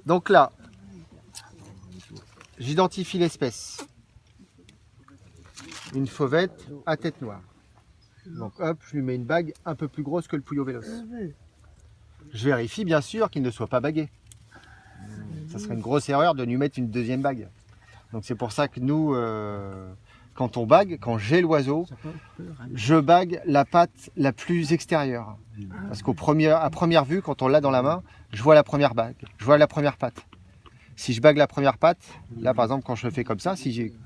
Donc là, j'identifie l'espèce. Une fauvette à tête noire. Donc hop, je lui mets une bague un peu plus grosse que le Puyo Véloce. Je vérifie bien sûr qu'il ne soit pas bagué. Ça serait une grosse erreur de lui mettre une deuxième bague. Donc c'est pour ça que nous, quand on bague, quand j'ai l'oiseau, je bague la patte la plus extérieure. Parce à première vue, quand on l'a dans la main, je vois la première bague, je vois la première patte. Si je bague la première patte, là par exemple quand je le fais comme ça,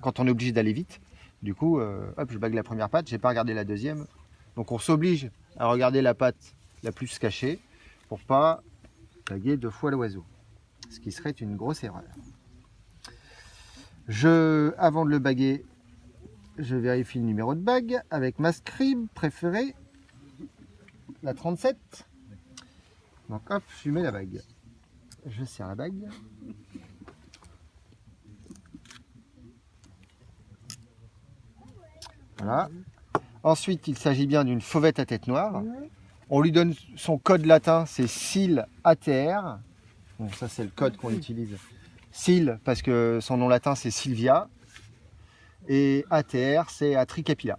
quand on est obligé d'aller vite, du coup, hop, je bague la première patte, je n'ai pas regardé la deuxième. Donc on s'oblige à regarder la patte la plus cachée pour pas baguer 2 fois l'oiseau. Ce qui serait une grosse erreur. Avant de le baguer, je vérifie le numéro de bague avec ma scribe préférée, la 37. Donc hop, je lui mets la bague. Je serre la bague. Voilà. Ensuite, il s'agit bien d'une fauvette à tête noire. On lui donne son code latin, c'est SIL ATR. Bon, ça, c'est le code qu'on utilise. SIL, parce que son nom latin, c'est Sylvia. Et ATR, c'est Atricapilla.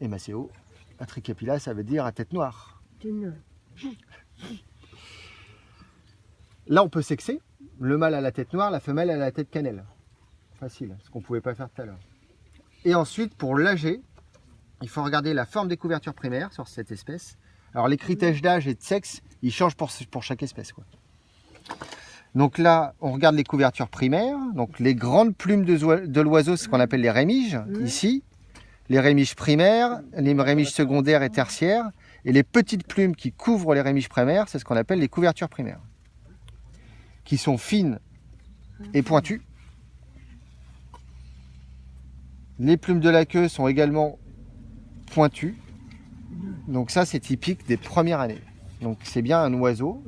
Et Maceo, Atricapilla, ça veut dire à tête noire. Là, on peut sexer. Le mâle a la tête noire, la femelle a la tête cannelle. Facile, ce qu'on ne pouvait pas faire tout à l'heure. Et ensuite, pour l'âger, il faut regarder la forme des couvertures primaires sur cette espèce. Alors, les critères d'âge et de sexe, ils changent pour chaque espèce, quoi. Donc là, on regarde les couvertures primaires. Donc, les grandes plumes de l'oiseau, c'est ce qu'on appelle les rémiges, ici. Les rémiges primaires, les rémiges secondaires et tertiaires. Et les petites plumes qui couvrent les rémiges primaires, c'est ce qu'on appelle les couvertures primaires. Qui sont fines et pointues. Les plumes de la queue sont également pointues. Donc ça, c'est typique des premières années. Donc c'est bien un oiseau.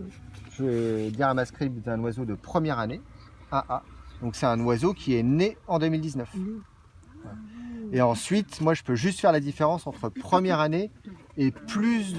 Je vais dire à ma scribe, c'est un oiseau de première année, AA. Donc c'est un oiseau qui est né en 2019. Voilà. Et ensuite, moi, je peux juste faire la différence entre première année et plus de